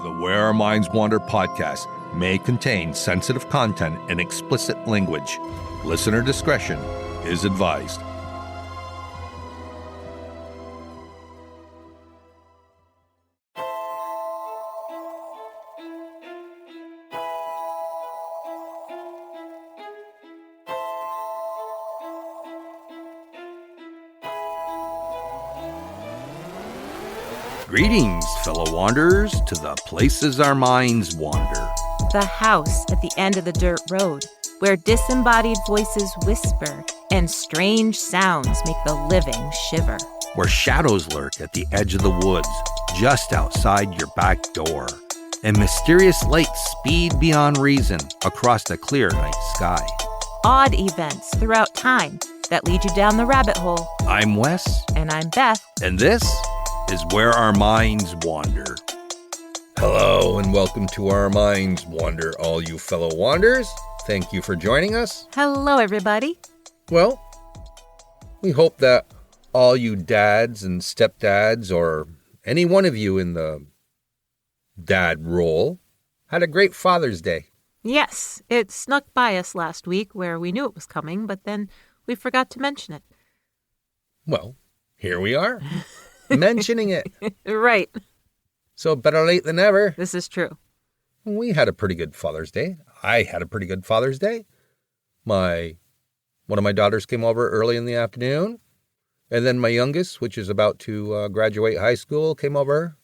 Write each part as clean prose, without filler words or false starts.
The Where Our Minds Wander podcast may contain sensitive content and explicit language. Listener discretion is advised. Greetings, fellow wanderers, to the places our minds wander. The house at the end of the dirt road, where disembodied voices whisper and strange sounds make the living shiver. Where shadows lurk at the edge of the woods, just outside your back door. And mysterious lights speed beyond reason across the clear night sky. Odd events throughout time that lead you down the rabbit hole. I'm Wes. And I'm Beth. And this is Where Our Minds Wander. Hello and welcome to Our Minds Wander, all you fellow wanderers. Thank you for joining us. Hello, everybody. Well, we hope that all you dads and stepdads, or any one of you in the dad role, had a great Father's Day. Yes, it snuck by us last week where we knew it was coming, but then we forgot to mention it. Well, here we are. Mentioning it. Right. So better late than never. This is true. We had a pretty good Father's Day. I had a pretty good Father's Day. One of my daughters came over early in the afternoon. And then my youngest, which is about to graduate high school, came over,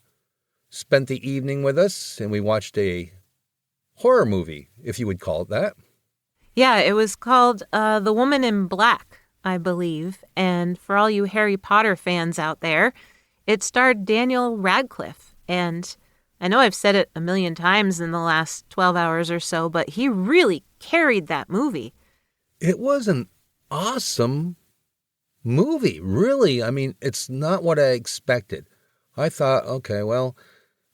spent the evening with us, and we watched a horror movie, if you would call it that. Yeah, it was called The Woman in Black, I believe. And for all you Harry Potter fans out there, it starred Daniel Radcliffe. And I know I've said it a million times in the last 12 hours or so, but he really carried that movie. It was an awesome movie, really. I mean, it's not what I expected. I thought, okay, well,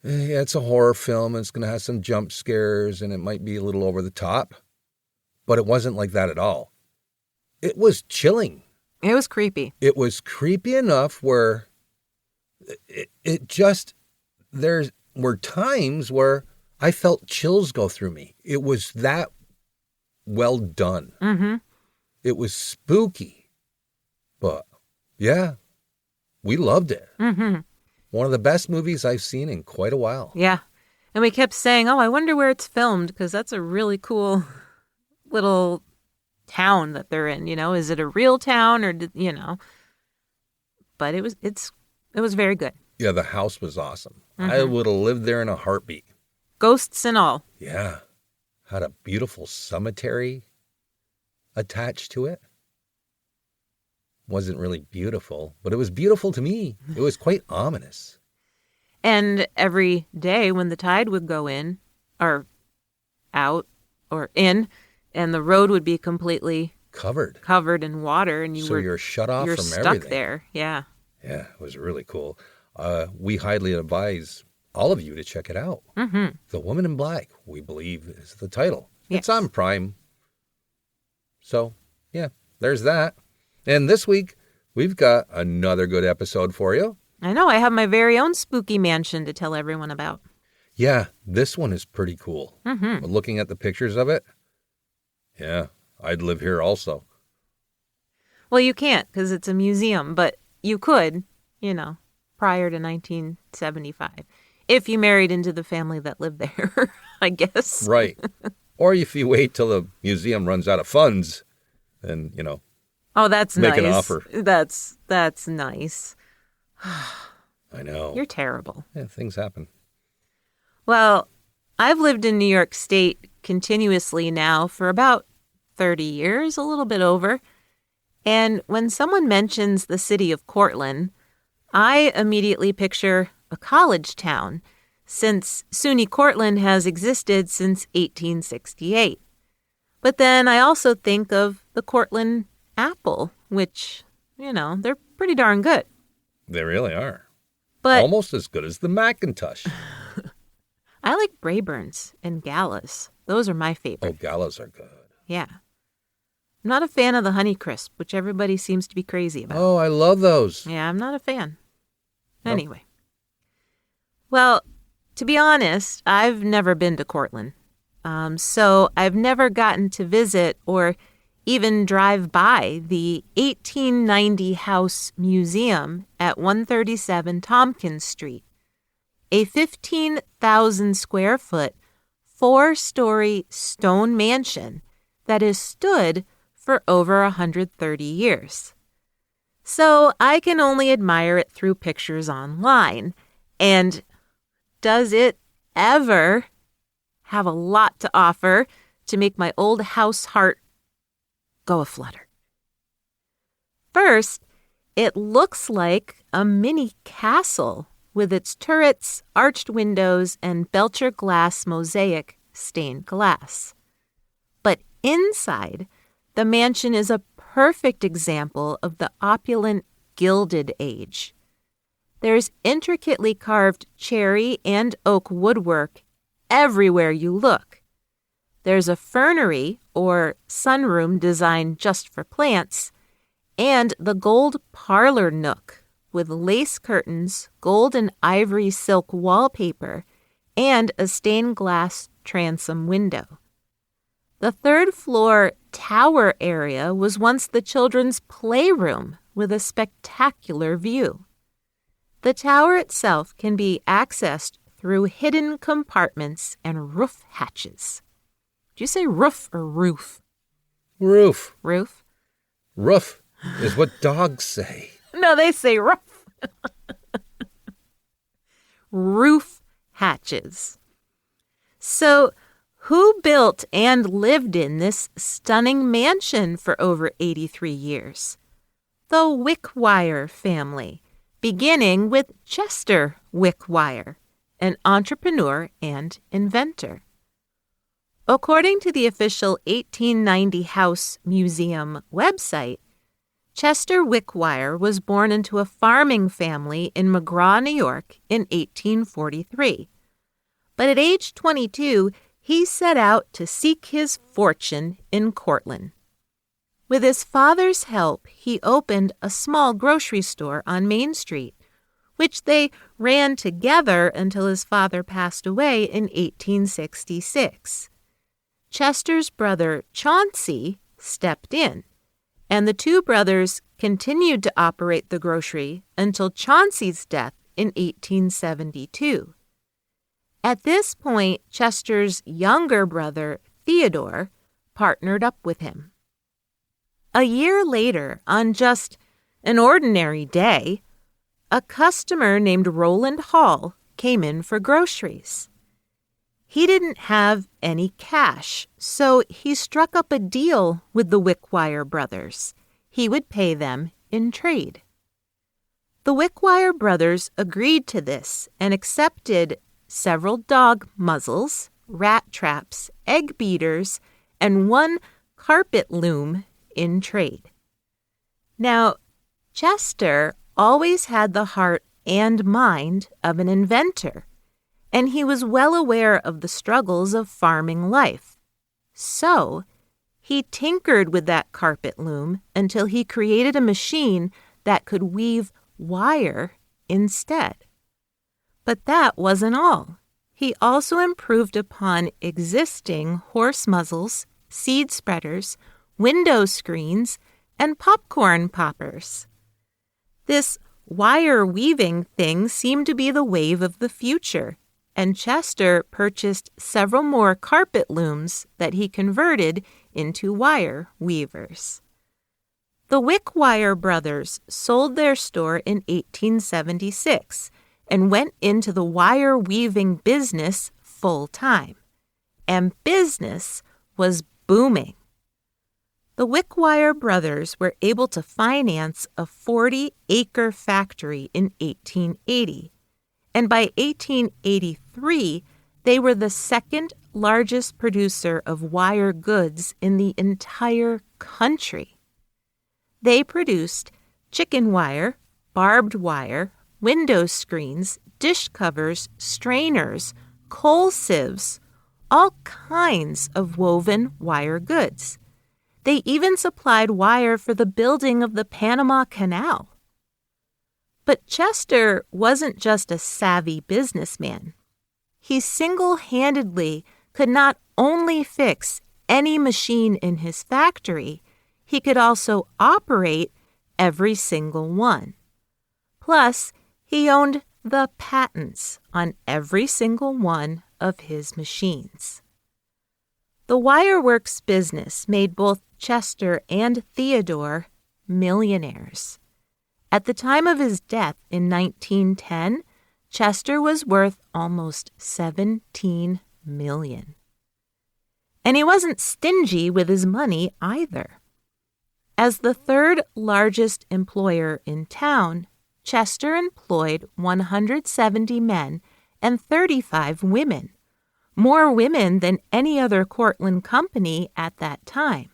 yeah, it's a horror film, and it's going to have some jump scares, and it might be a little over the top. But it wasn't like that at all. It was chilling. It was creepy. It was creepy enough where there were times where I felt chills go through me. It was that well done. Mm-hmm. It was spooky. But, yeah, we loved it. Mm-hmm. One of the best movies I've seen in quite a while. Yeah. And we kept saying, I wonder where it's filmed, because that's a really cool little town that they're in. Is it a real town or, But it was very good. Yeah, the house was awesome. Mm-hmm. I would have lived there in a heartbeat. Ghosts and all. Yeah. Had a beautiful cemetery attached to it. Wasn't really beautiful, but it was beautiful to me. It was quite ominous. And every day when the tide would go in, or out, or in, and the road would be completely covered in water, and you're shut off you're from stuck everything. There. Yeah. Yeah, it was really cool. We highly advise all of you to check it out. Mm-hmm. The Woman in Black, we believe, is the title. Yes. It's on Prime. So, yeah, there's that. And this week, we've got another good episode for you. I know. I have my very own spooky mansion to tell everyone about. Yeah, this one is pretty cool. Mm-hmm. But looking at the pictures of it, yeah, I'd live here also. Well, you can't because it's a museum, but you could, prior to 1975, if you married into the family that lived there, I guess. Right. Or if you wait till the museum runs out of funds, then, Oh, that's make nice. an offer. That's nice. I know. You're terrible. Yeah, things happen. Well, I've lived in New York State continuously now for about 30 years, a little bit over. And when someone mentions the city of Cortland, I immediately picture a college town, since SUNY Cortland has existed since 1868. But then I also think of the Cortland apple, which, they're pretty darn good. They really are. But almost as good as the Macintosh. I like Braeburns and Galas. Those are my favorite. Oh, Galas are good. Yeah. I'm not a fan of the Honeycrisp, which everybody seems to be crazy about. Oh, I love those. Yeah, I'm not a fan. Nope. Anyway. Well, To be honest, I've never been to Cortland. So I've never gotten to visit or even drive by the 1890 House Museum at 137 Tompkins Street, a 15,000 square foot, 4-story stone mansion that has stood for over 130 years. So I can only admire it through pictures online. And does it ever have a lot to offer to make my old house heart go aflutter? First, it looks like a mini castle with its turrets, arched windows, and Belcher glass mosaic stained glass. But inside, the mansion is a perfect example of the opulent Gilded Age. There's intricately carved cherry and oak woodwork everywhere you look. There's a fernery, or sunroom designed just for plants, and the gold parlor nook with lace curtains, gold and ivory silk wallpaper, and a stained glass transom window. The third-floor tower area was once the children's playroom with a spectacular view. The tower itself can be accessed through hidden compartments and roof hatches. Did you say roof or roof? Roof. Roof? Roof is what dogs say. No, they say roof. Roof hatches. So, who built and lived in this stunning mansion for over 83 years? The Wickwire family, beginning with Chester Wickwire, an entrepreneur and inventor. According to the official 1890 House Museum website, Chester Wickwire was born into a farming family in McGraw, New York in 1843. But at age 22, he set out to seek his fortune in Cortland. With his father's help, he opened a small grocery store on Main Street, which they ran together until his father passed away in 1866. Chester's brother, Chauncey, stepped in, and the two brothers continued to operate the grocery until Chauncey's death in 1872. At this point, Chester's younger brother, Theodore, partnered up with him. A year later, on just an ordinary day, a customer named Roland Hall came in for groceries. He didn't have any cash, so he struck up a deal with the Wickwire brothers. He would pay them in trade. The Wickwire brothers agreed to this and accepted several dog muzzles, rat traps, egg beaters, and one carpet loom in trade. Now, Chester always had the heart and mind of an inventor, and he was well aware of the struggles of farming life. So, he tinkered with that carpet loom until he created a machine that could weave wire instead. But that wasn't all. He also improved upon existing horse muzzles, seed spreaders, window screens, and popcorn poppers. This wire weaving thing seemed to be the wave of the future, and Chester purchased several more carpet looms that he converted into wire weavers. The Wickwire brothers sold their store in 1876 and went into the wire weaving business full-time, and business was booming. The Wickwire brothers were able to finance a 40-acre factory in 1880, and by 1883, they were the second largest producer of wire goods in the entire country. They produced chicken wire, barbed wire, window screens, dish covers, strainers, coal sieves, all kinds of woven wire goods. They even supplied wire for the building of the Panama Canal. But Chester wasn't just a savvy businessman. he single-handedly could not only fix any machine in his factory, he could also operate every single one. Plus, he owned the patents on every single one of his machines. The wireworks business made both Chester and Theodore millionaires. At the time of his death in 1910, Chester was worth almost $17 million. And he wasn't stingy with his money either. As the third largest employer in town, Chester employed 170 men and 35 women, more women than any other Cortland company at that time.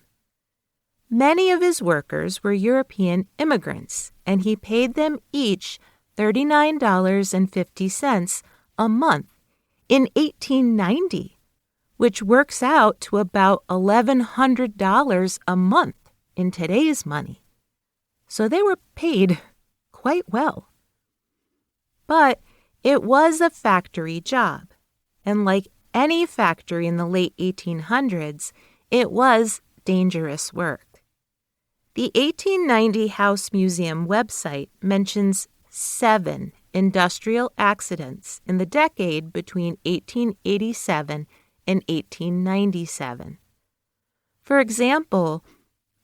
Many of his workers were European immigrants, and he paid them each $39.50 a month in 1890, which works out to about $1,100 a month in today's money. So they were paid quite well. But it was a factory job, and like any factory in the late 1800s, it was dangerous work. The 1890 House Museum website mentions 7 industrial accidents in the decade between 1887 and 1897. For example,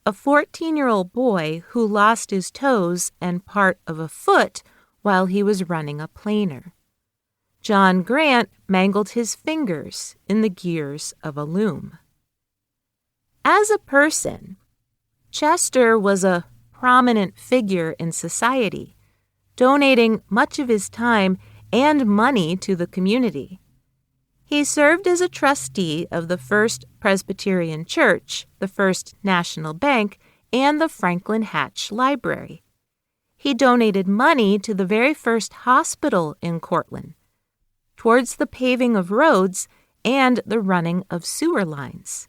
a 14-year-old boy who lost his toes and part of a foot while he was running a planer. John Grant mangled his fingers in the gears of a loom. As a person, Chester was a prominent figure in society, donating much of his time and money to the community. He served as a trustee of the First Presbyterian Church, the First National Bank, and the Franklin Hatch Library. He donated money to the very first hospital in Cortland, towards the paving of roads and the running of sewer lines.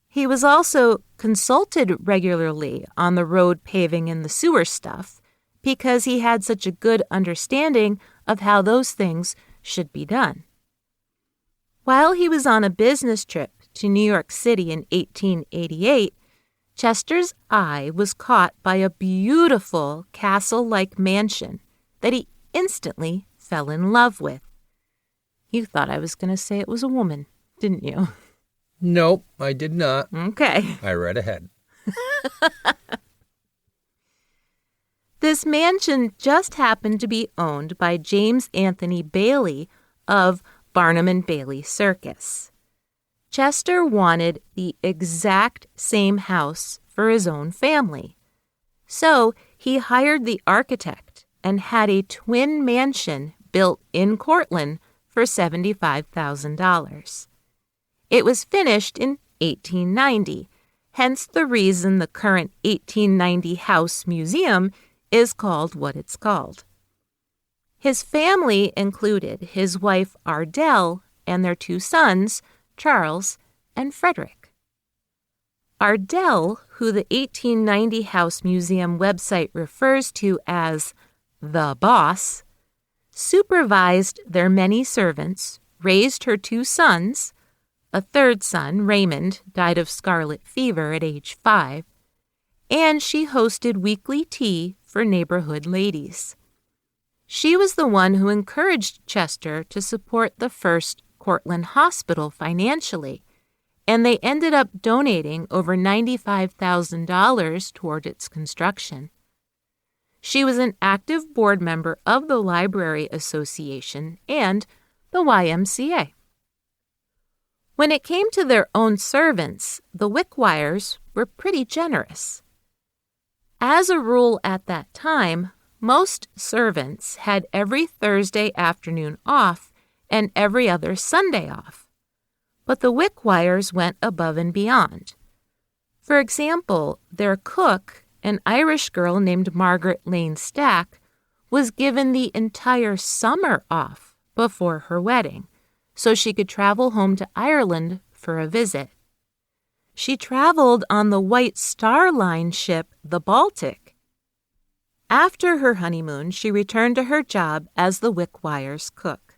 He was also consulted regularly on the road paving and the sewer stuff because he had such a good understanding of how those things should be done. While he was on a business trip to New York City in 1888, Chester's eye was caught by a beautiful castle-like mansion that he instantly fell in love with. You thought I was going to say it was a woman, didn't you? Nope, I did not. Okay. I read ahead. This mansion just happened to be owned by James Anthony Bailey of Barnum and Bailey Circus. Chester wanted the exact same house for his own family. So he hired the architect and had a twin mansion built in Cortland for $75,000. It was finished in 1890, hence the reason the current 1890 House Museum is called what it's called. His family included his wife Ardell and their 2 sons, Charles and Frederick. Ardell, who the 1890 House Museum website refers to as the boss, supervised their many servants, raised her 2 sons. A 3rd son, Raymond, died of scarlet fever at age 5, and she hosted weekly tea for neighborhood ladies. She was the one who encouraged Chester to support the first Cortland Hospital financially, and they ended up donating over $95,000 toward its construction. She was an active board member of the Library Association and the YMCA. When it came to their own servants, the Wickwires were pretty generous. As a rule at that time, most servants had every Thursday afternoon off and every other Sunday off. But the Wickwires went above and beyond. For example, their cook, an Irish girl named Margaret Lane Stack, was given the entire summer off before her wedding, so she could travel home to Ireland for a visit. She traveled on the White Star Line ship, the Baltic. After her honeymoon, she returned to her job as the Wickwires' cook.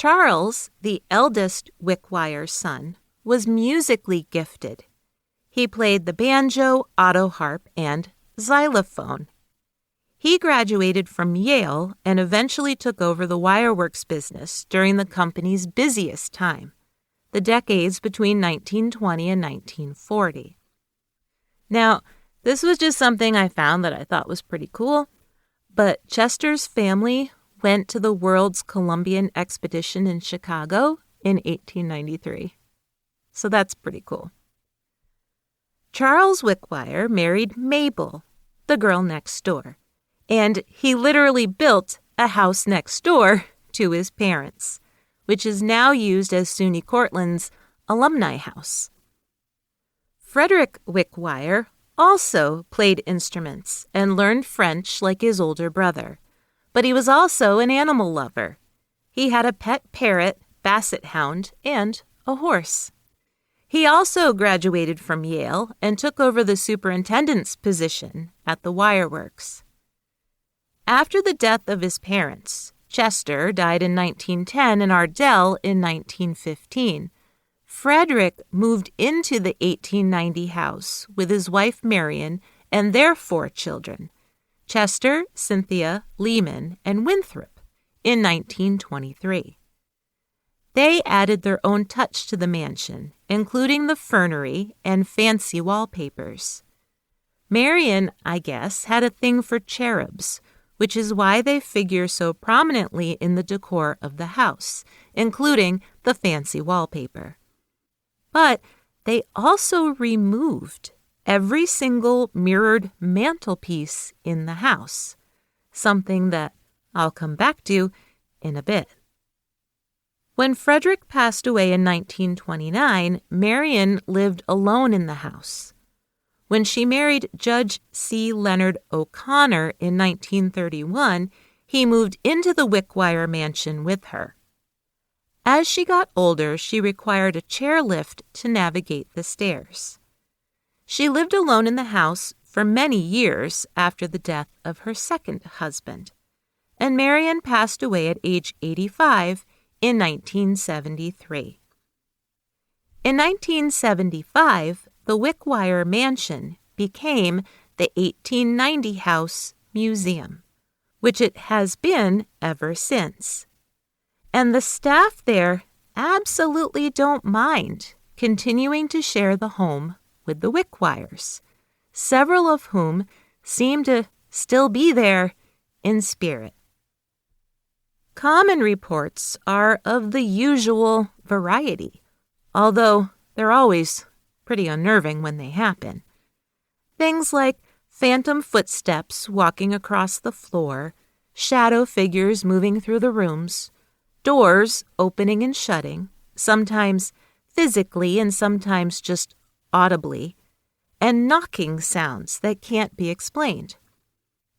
Charles, the eldest Wickwire son, was musically gifted. He played the banjo, autoharp, and xylophone. He graduated from Yale and eventually took over the wireworks business during the company's busiest time, the decades between 1920 and 1940. Now, this was just something I found that I thought was pretty cool, but Chester's family went to the World's Columbian Expedition in Chicago in 1893. So that's pretty cool. Charles Wickwire married Mabel, the girl next door, and he literally built a house next door to his parents, which is now used as SUNY Cortland's alumni house. Frederick Wickwire also played instruments and learned French like his older brother, but he was also an animal lover. He had a pet parrot, basset hound, and a horse. He also graduated from Yale and took over the superintendent's position at the wireworks. After the death of his parents, Chester died in 1910 and Ardell in 1915. Frederick moved into the 1890 house with his wife Marion and their 4 children, Chester, Cynthia, Lehman, and Winthrop, in 1923. They added their own touch to the mansion, including the fernery and fancy wallpapers. Marion, I guess, had a thing for cherubs, which is why they figure so prominently in the decor of the house, including the fancy wallpaper. But they also removed every single mirrored mantelpiece in the house, something that I'll come back to in a bit. When Frederick passed away in 1929, Marion lived alone in the house. When she married Judge C. Leonard O'Connor in 1931, he moved into the Wickwire mansion with her. As she got older, she required a chairlift to navigate the stairs. She lived alone in the house for many years after the death of her second husband, and Marion passed away at age 85 in 1973. In 1975, the Wickwire Mansion became the 1890 House Museum, which it has been ever since. And the staff there absolutely don't mind continuing to share the home with the Wickwires, several of whom seem to still be there in spirit. Common reports are of the usual variety, although they're always pretty unnerving when they happen. Things like phantom footsteps walking across the floor, shadow figures moving through the rooms, doors opening and shutting, sometimes physically and sometimes just audibly, and knocking sounds that can't be explained.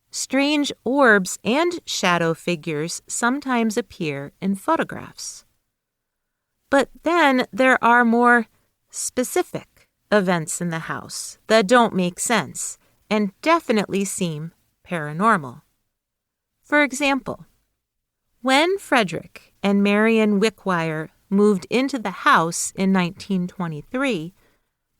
Strange orbs and shadow figures sometimes appear in photographs. But then there are more specific events in the house that don't make sense and definitely seem paranormal. For example, when Frederick and Marion Wickwire moved into the house in 1923,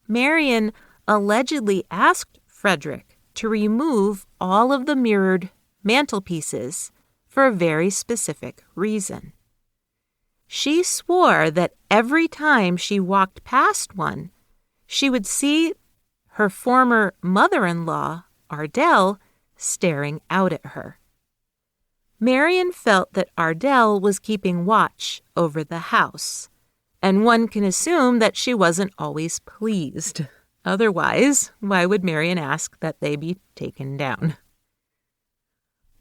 Marion allegedly asked Frederick to remove all of the mirrored mantelpieces for a very specific reason. She swore that every time she walked past one, she would see her former mother-in-law, Ardell, staring out at her. Marion felt that Ardell was keeping watch over the house, and one can assume that she wasn't always pleased. Otherwise, why would Marion ask that they be taken down?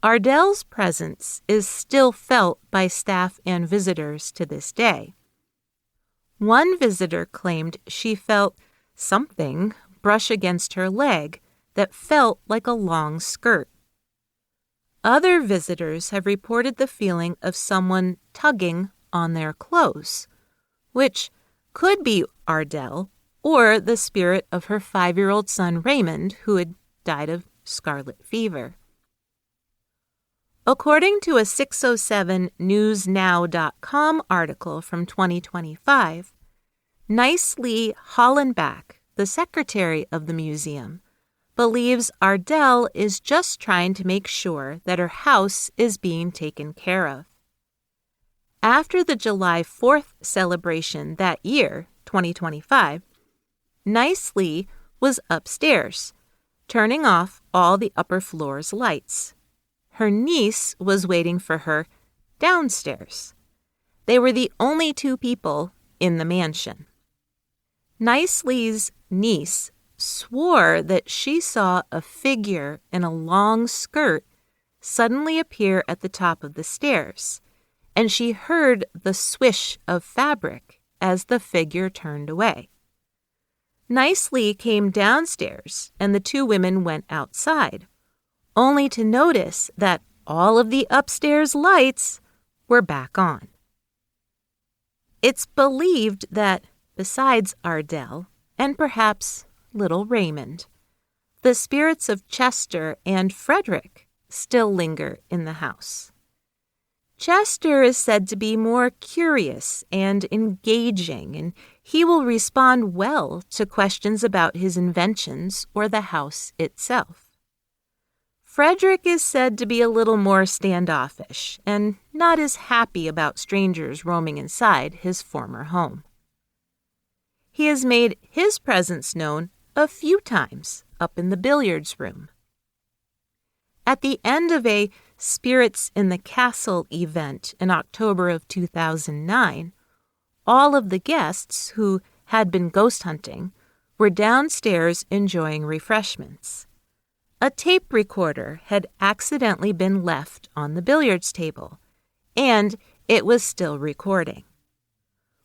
Ardell's presence is still felt by staff and visitors to this day. One visitor claimed she felt something brush against her leg that felt like a long skirt. Other visitors have reported the feeling of someone tugging on their clothes, which could be Ardell or the spirit of her 5-year-old son Raymond, who had died of scarlet fever. According to a 607newsnow.com article from 2025, Nicely Hollenbach, the secretary of the museum, believes Ardell is just trying to make sure that her house is being taken care of. After the July 4th celebration that year, 2025, Nicely was upstairs, turning off all the upper floor's lights. Her niece was waiting for her downstairs. They were the only two people in the mansion. Nicely's niece swore that she saw a figure in a long skirt suddenly appear at the top of the stairs, and she heard the swish of fabric as the figure turned away. Nicely came downstairs, and the two women went outside, only to notice that all of the upstairs lights were back on. It's believed that, besides Ardell, and perhaps little Raymond, the spirits of Chester and Frederick still linger in the house. Chester is said to be more curious and engaging, and he will respond well to questions about his inventions or the house itself. Frederick is said to be a little more standoffish and not as happy about strangers roaming inside his former home. He has made his presence known a few times up in the billiards room. At the end of a Spirits in the Castle event in October of 2009, all of the guests who had been ghost hunting were downstairs enjoying refreshments. A tape recorder had accidentally been left on the billiards table, and it was still recording.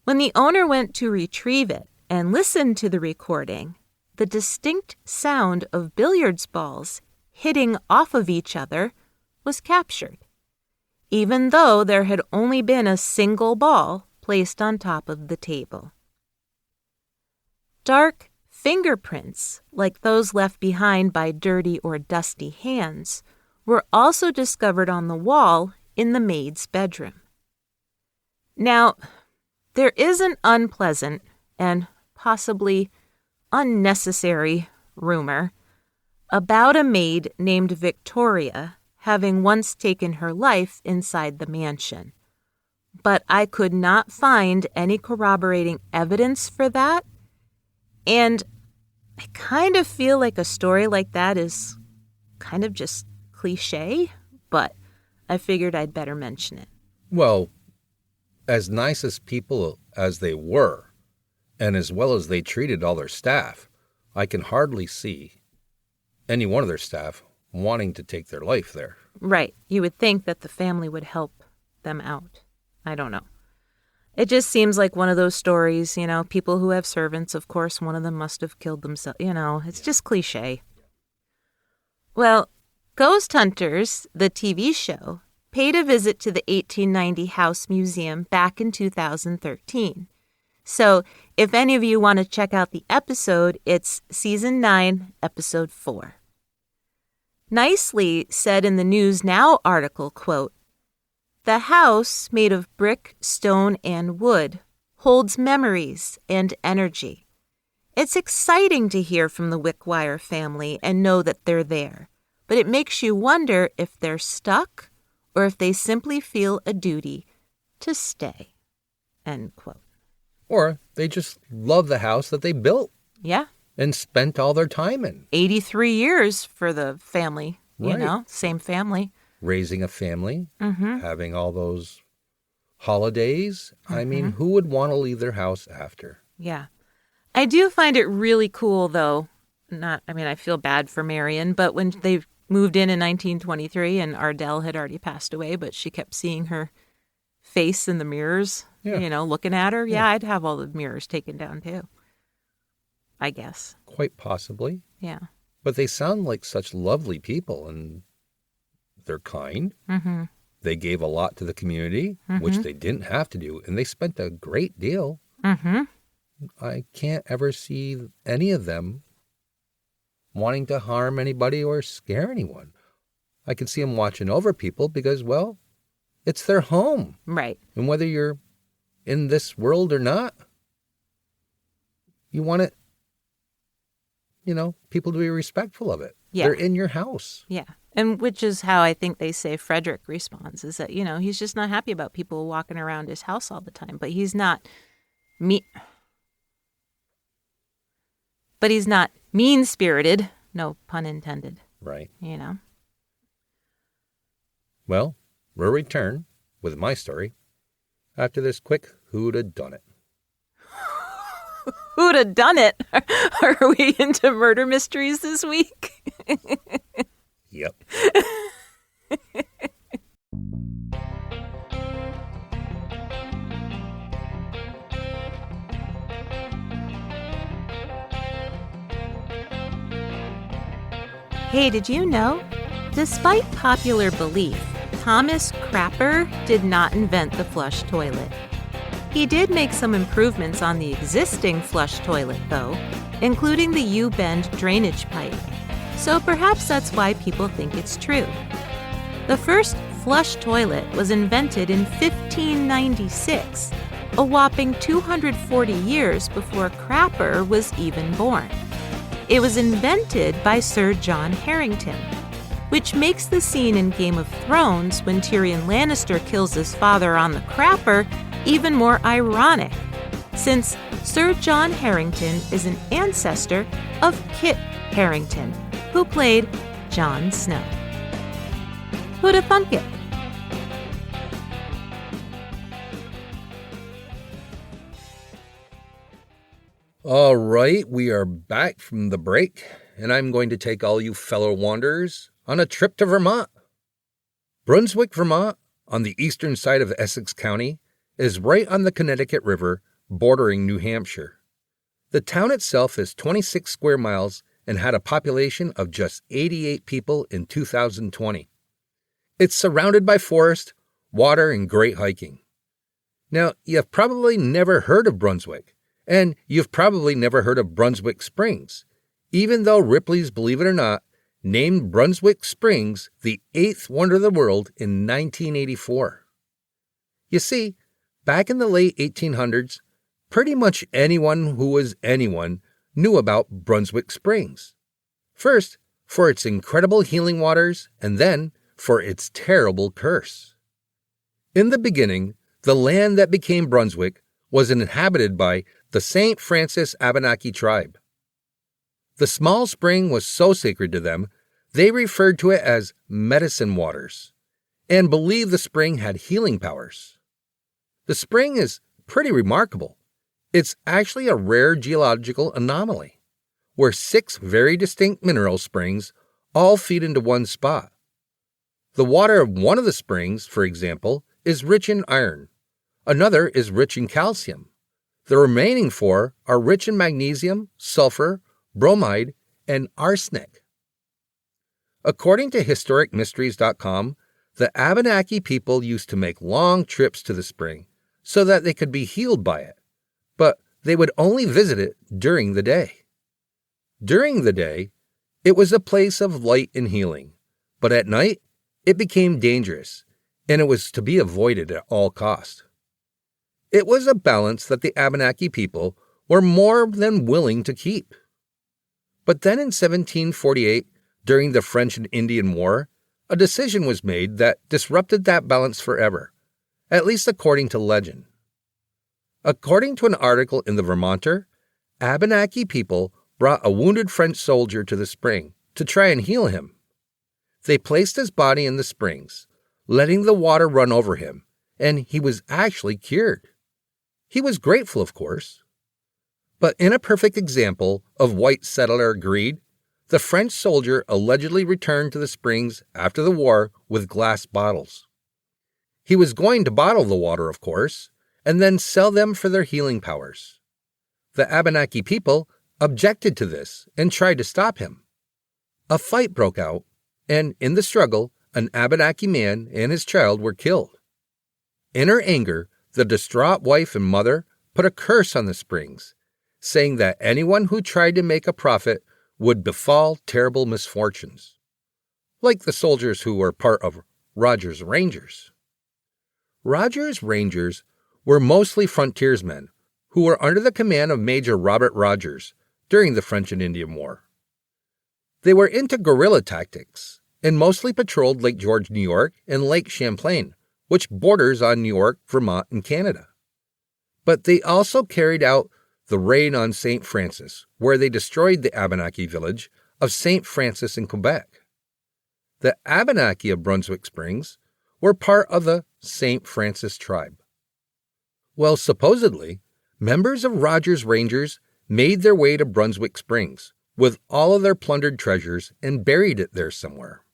When the owner went to retrieve it and listened to the recording, the distinct sound of billiards balls hitting off of each other was captured, even though there had only been a single ball placed on top of the table. Dark fingerprints, like those left behind by dirty or dusty hands, were also discovered on the wall in the maid's bedroom. Now, there is an unpleasant and possibly unnecessary rumor about a maid named Victoria having once taken her life inside the mansion, but I could not find any corroborating evidence for that, and I kind of feel like a story like that is kind of just cliche, but I figured I'd better mention it. Well, as nice as people as they were, and as well as they treated all their staff, I can hardly see any one of their staff wanting to take their life there. Right. You would think that the family would help them out. I don't know. It just seems like one of those stories, people who have servants, of course, one of them must have killed themselves. It's just cliche. Well, Ghost Hunters, the TV show, paid a visit to the 1890 House Museum back in 2013. So if any of you want to check out the episode, it's Season 9, Episode 4. Nicely said in the News Now article, quote, "The house, made of brick, stone, and wood, holds memories and energy. It's exciting to hear from the Wickwire family and know that they're there, but it makes you wonder if they're stuck or if they simply feel a duty to stay." End quote. Or they just love the house that they built. Yeah. And spent all their time in. 83 years for the family, Right. Same family. Raising a family, Mm-hmm. having all those holidays. Mm-hmm. I mean, who would want to leave their house after? Yeah. I do find it really cool, though. I feel bad for Marion, but when they moved in 1923 and Ardell had already passed away, but she kept seeing her face in the mirrors, looking at her. Yeah, I'd have all the mirrors taken down, too. I guess. Quite possibly. Yeah. But they sound like such lovely people, and they're kind. Mm-hmm. They gave a lot to the community, which they didn't have to do, and they spent a great deal. Mm-hmm. I can't ever see any of them wanting to harm anybody or scare anyone. I can see them watching over people because, well, it's their home. Right. And whether you're in this world or not, you want it, people to be respectful of it. Yeah. They're in your house. Yeah. And which is how I think they say Frederick responds, is that, he's just not happy about people walking around his house all the time. But he's not mean-spirited. No pun intended. Right. Well, we'll return with my story after this quick Who'da Done It. Who'da done it? Are we into murder mysteries this week? Yep. Hey, did you know? Despite popular belief, Thomas Crapper did not invent the flush toilet. He did make some improvements on the existing flush toilet, though, including the U-bend drainage pipe. So perhaps that's why people think it's true. The first flush toilet was invented in 1596, a whopping 240 years before Crapper was even born. It was invented by Sir John Harington, which makes the scene in Game of Thrones when Tyrion Lannister kills his father on the Crapper even more ironic, since Sir John Harington is an ancestor of Kit Harington, who played Jon Snow. Who'da thunk it? All right, we are back from the break, and I'm going to take all you fellow wanderers on a trip to Vermont. Brunswick, Vermont, on the eastern side of Essex County, is right on the Connecticut River, bordering New Hampshire. The town itself is 26 square miles and had a population of just 88 people in 2020. It's surrounded by forest, water, and great hiking. Now, you've probably never heard of Brunswick, and you've probably never heard of Brunswick Springs, even though Ripley's, believe it or not, named Brunswick Springs the 8th wonder of the world in 1984. You see, back in the late 1800s, pretty much anyone who was anyone knew about Brunswick Springs. First, for its incredible healing waters, and then for its terrible curse. In the beginning, the land that became Brunswick was inhabited by the St. Francis Abenaki tribe. The small spring was so sacred to them, they referred to it as medicine waters, and believed the spring had healing powers. The spring is pretty remarkable. It's actually a rare geological anomaly, where 6 very distinct mineral springs all feed into one spot. The water of one of the springs, for example, is rich in iron. Another is rich in calcium. The remaining 4 are rich in magnesium, sulfur, bromide, and arsenic. According to historicmysteries.com, the Abenaki people used to make long trips to the spring so that they could be healed by it, but they would only visit it during the day. During the day, it was a place of light and healing, but at night, it became dangerous, and it was to be avoided at all cost. It was a balance that the Abenaki people were more than willing to keep. But then in 1748, during the French and Indian War, a decision was made that disrupted that balance forever, at least according to legend. According to an article in the Vermonter, Abenaki people brought a wounded French soldier to the spring to try and heal him. They placed his body in the springs, letting the water run over him, and he was actually cured. He was grateful, of course. But in a perfect example of white settler greed, the French soldier allegedly returned to the springs after the war with glass bottles. He was going to bottle the water, of course, and then sell them for their healing powers. The Abenaki people objected to this and tried to stop him. A fight broke out, and in the struggle, an Abenaki man and his child were killed. In her anger, the distraught wife and mother put a curse on the springs, saying that anyone who tried to make a profit would befall terrible misfortunes. like the soldiers who were part of Rogers Rangers. Rogers Rangers were mostly frontiersmen who were under the command of Major Robert Rogers during the French and Indian War. They were into guerrilla tactics and mostly patrolled Lake George, New York, and Lake Champlain, which borders on New York, Vermont, and Canada. But they also carried out the raid on St. Francis, where they destroyed the Abenaki village of St. Francis in Quebec. The Abenaki of Brunswick Springs were part of the St. Francis tribe. Well, supposedly, members of Rogers Rangers made their way to Brunswick Springs with all of their plundered treasures and buried it there somewhere.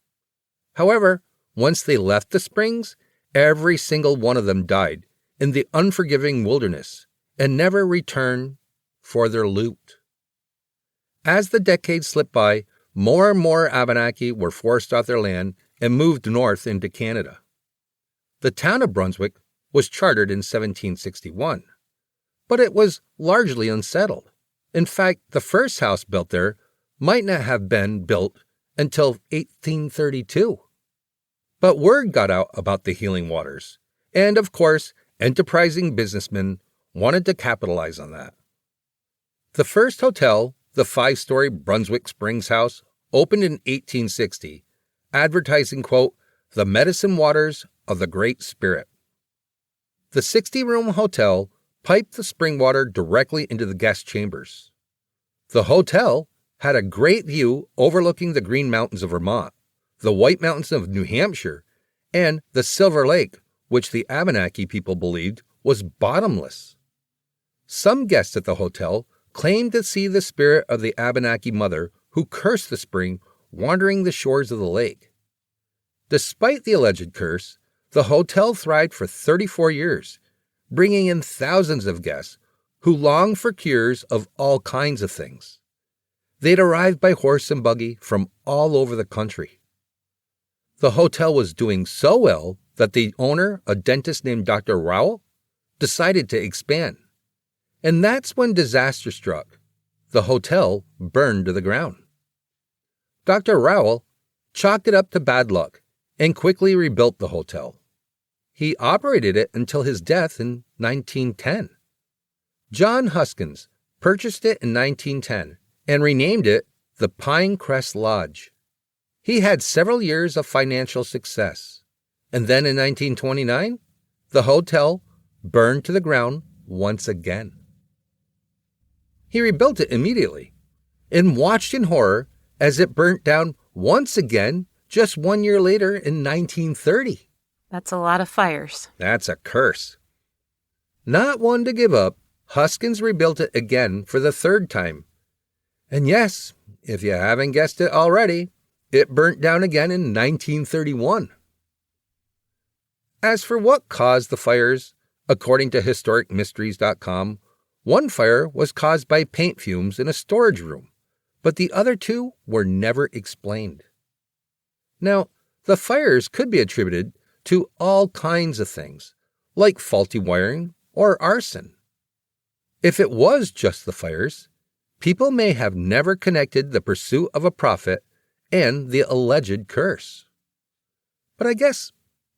However, once they left the springs, every single one of them died in the unforgiving wilderness and never returned for their loot. As the decades slipped by, more and more Abenaki were forced off their land and moved north into Canada. The town of Brunswick was chartered in 1761, but it was largely unsettled. In fact, the first house built there might not have been built until 1832. But word got out about the healing waters, and of course, enterprising businessmen wanted to capitalize on that. The first hotel, the 5-story Brunswick Springs House, opened in 1860, advertising, quote, the medicine waters of the Great Spirit. The 60-room hotel piped the spring water directly into the guest chambers. The hotel had a great view overlooking the Green Mountains of Vermont, the White Mountains of New Hampshire, and the Silver Lake, which the Abenaki people believed was bottomless. Some guests at the hotel claimed to see the spirit of the Abenaki mother who cursed the spring wandering the shores of the lake. Despite the alleged curse, the hotel thrived for 34 years, bringing in thousands of guests who longed for cures of all kinds of things. They'd arrived by horse and buggy from all over the country. The hotel was doing so well that the owner, a dentist named Dr. Rowell, decided to expand. And that's when disaster struck. The hotel burned to the ground. Dr. Rowell chalked it up to bad luck and quickly rebuilt the hotel. He operated it until his death in 1910. John Huskins purchased it in 1910 and renamed it the Pine Crest Lodge. He had several years of financial success, and then in 1929, the hotel burned to the ground once again. He rebuilt it immediately and watched in horror as it burnt down once again just 1 year later in 1930. That's a lot of fires. That's a curse. Not one to give up, Huskins rebuilt it again for the third time. And yes, if you haven't guessed it already, it burnt down again in 1931. As for what caused the fires, according to HistoricMysteries.com, one fire was caused by paint fumes in a storage room, but the other two were never explained. Now, the fires could be attributed to all kinds of things, like faulty wiring or arson. If it was just the fires, people may have never connected the pursuit of a prophet and the alleged curse. But I guess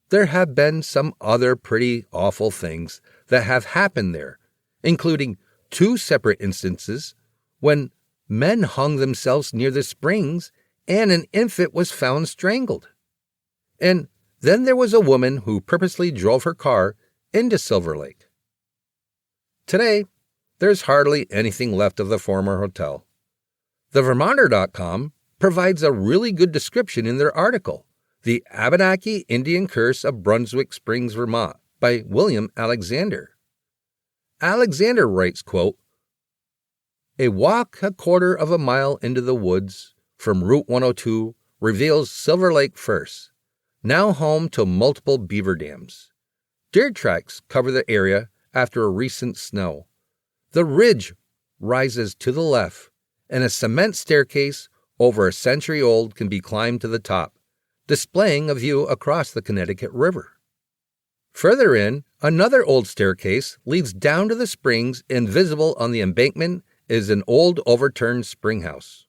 there have been some other pretty awful things that have happened there, including 2 separate instances when men hung themselves near the springs and an infant was found strangled. And then there was a woman who purposely drove her car into Silver Lake. Today, there's hardly anything left of the former hotel. The Vermonter.com provides a really good description in their article, The Abenaki Indian Curse of Brunswick Springs, Vermont, by William Alexander. Alexander writes, quote, a walk a quarter of a mile into the woods from Route 102 reveals Silver Lake first, now home to multiple beaver dams. Deer tracks cover the area after a recent snow. The ridge rises to the left, and a cement staircase over a century old can be climbed to the top, displaying a view across the Connecticut River. Further in, another old staircase leads down to the springs, and visible on the embankment is an old overturned spring house.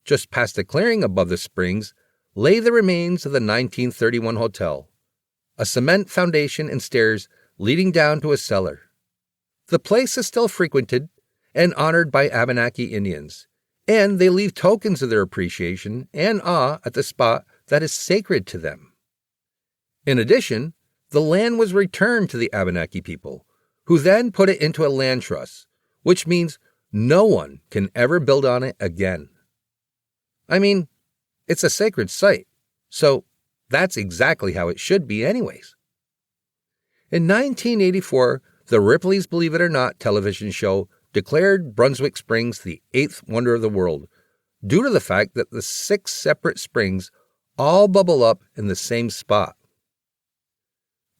Just past the clearing above the springs lay the remains of the 1931 hotel, a cement foundation and stairs leading down to a cellar. The place is still frequented and honored by Abenaki Indians, and they leave tokens of their appreciation and awe at the spot that is sacred to them. In addition, the land was returned to the Abenaki people, who then put it into a land trust, which means no one can ever build on it again. I mean, it's a sacred site, so that's exactly how it should be anyways. In 1984, the Ripley's Believe It or Not television show declared Brunswick Springs the 8th wonder of the world, due to the fact that the 6 separate springs all bubble up in the same spot.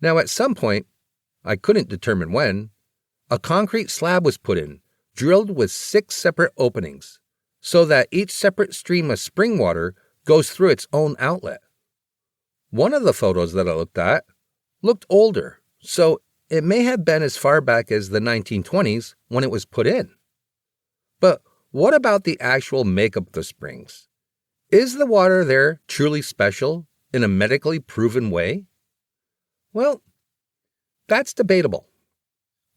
Now, at some point, I couldn't determine when, a concrete slab was put in, drilled with 6 separate openings, so that each separate stream of spring water goes through its own outlet. One of the photos that I looked at looked older, so it may have been as far back as the 1920s when it was put in. But what about the actual makeup of the springs? Is the water there truly special in a medically proven way? Well, that's debatable.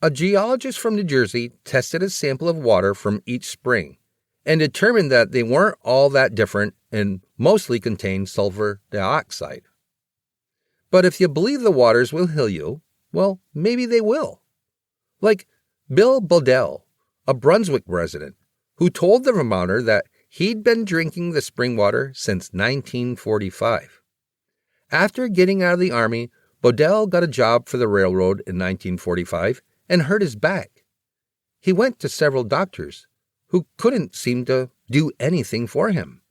A geologist from New Jersey tested a sample of water from each spring and determined that they weren't all that different and mostly contained sulfur dioxide. But if you believe the waters will heal you, well, maybe they will. Like Bill Bodell, a Brunswick resident, who told the Vermonter that he'd been drinking the spring water since 1945. After getting out of the Army, Bodell got a job for the railroad in 1945 and hurt his back. He went to several doctors who couldn't seem to do anything for him.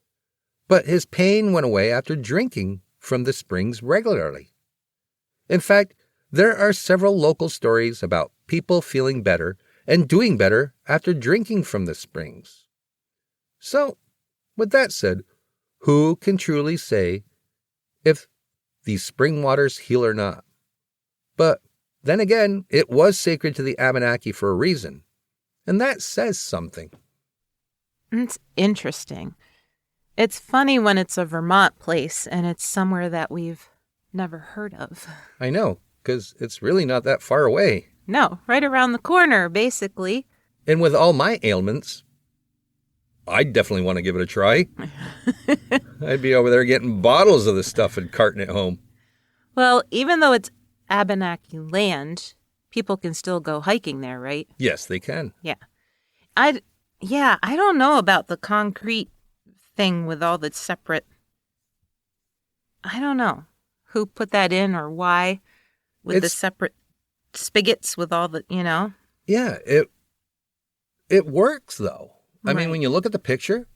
But his pain went away after drinking from the springs regularly. In fact, there are several local stories about people feeling better and doing better after drinking from the springs. So, with that said, who can truly say if these spring waters heal or not? But then again, it was sacred to the Abenaki for a reason, and that says something. It's interesting. It's funny when it's a Vermont place and it's somewhere that we've never heard of. I know, because it's really not that far away. No, right around the corner, basically. And with all my ailments, I'd definitely want to give it a try. I'd be over there getting bottles of the stuff and carting it home. Well, even though it's Abenaki land, people can still go hiking there, right? Yes, they can. Yeah. I don't know about the concrete thing with all the separate... I don't know who put that in or why with the separate spigots with all the, Yeah, it works, though. I mean, when you look at the picture,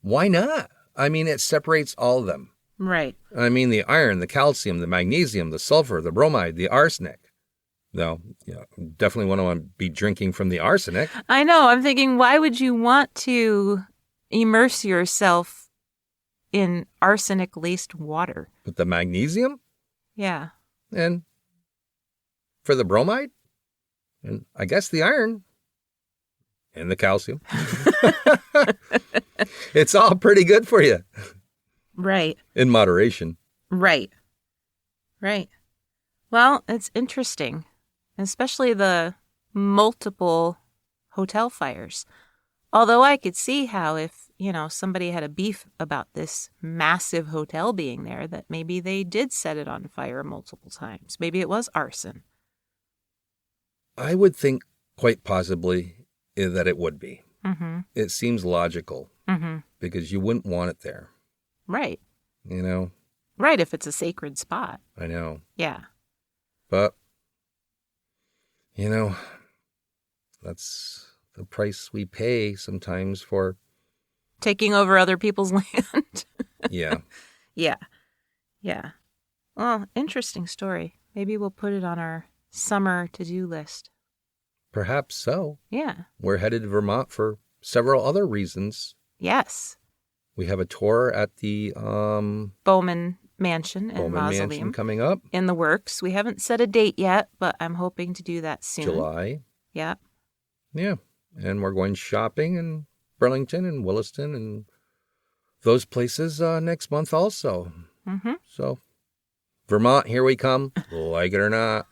why not? I mean, it separates all of them. Right. I mean, the iron, the calcium, the magnesium, the sulfur, the bromide, the arsenic. No, definitely want to be drinking from the arsenic. I know. I'm thinking, why would you want to immerse yourself in arsenic-laced water? With the magnesium? Yeah. And for the bromide? And I guess the iron. And the calcium. It's all pretty good for you. Right. In moderation. Right. Well, it's interesting, especially the multiple hotel fires. Although I could see how if, somebody had a beef about this massive hotel being there, that maybe they did set it on fire multiple times. Maybe it was arson. I would think quite possibly that it would be. Mm-hmm. It seems logical. Mm-hmm. Because you wouldn't want it there. Right. Right, if it's a sacred spot. I know. Yeah. But, that's the price we pay sometimes for... taking over other people's land. Yeah. Yeah. Well, interesting story. Maybe we'll put it on our summer to-do list. Perhaps so. Yeah. We're headed to Vermont for several other reasons. Yes. We have a tour at the Bowman Mansion and Mausoleum Mansion coming up. In the works. We haven't set a date yet, but I'm hoping to do that soon. July. Yeah. Yeah. And we're going shopping in Burlington and Williston and those places next month also. Mm-hmm. So, Vermont, here we come, like it or not.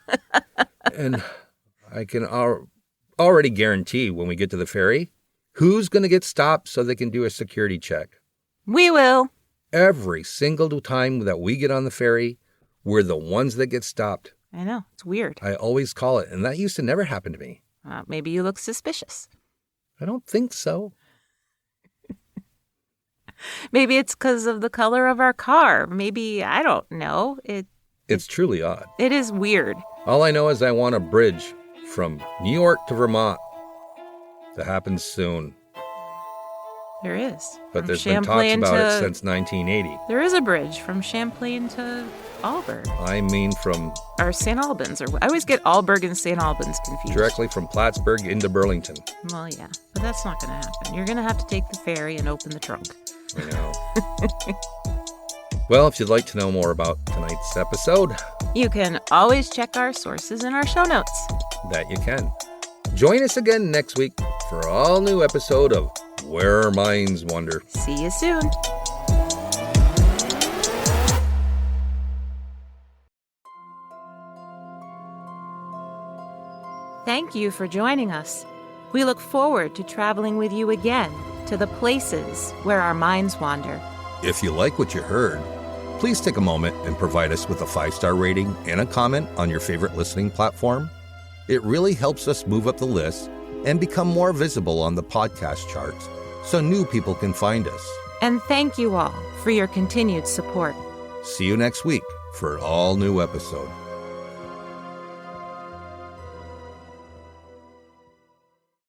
And I can already guarantee when we get to the ferry, who's going to get stopped so they can do a security check? We will. Every single time that we get on the ferry, we're the ones that get stopped. I know. It's weird. I always call it, and that used to never happen to me. Maybe you look suspicious. I don't think so. Maybe it's because of the color of our car. Maybe, I don't know. It's truly odd. It is weird. All I know is I want a bridge from New York to Vermont. That happens soon. There is. But From there's been talks Champlain about it to- since 1980. There is a bridge from Champlain to Alberg. I mean from Or St. Albans. I always get Alberg and St. Albans confused. directly from Plattsburgh into Burlington. Well, yeah. But that's not going to happen. You're going to have to take the ferry and open the trunk. I know. Well, if you'd like to know more about tonight's episode, You can always check our sources in our show notes. that you can. Join us again next week for an all-new episode of Where Our Minds Wander. See you soon. Thank you for joining us. We look forward to traveling with you again to the places where our minds wander. If you like what you heard, please take a moment and provide us with a 5-star rating and a comment on your favorite listening platform. It really helps us move up the list and become more visible on the podcast charts so new people can find us. And thank you all for your continued support. See you next week for an all-new episode.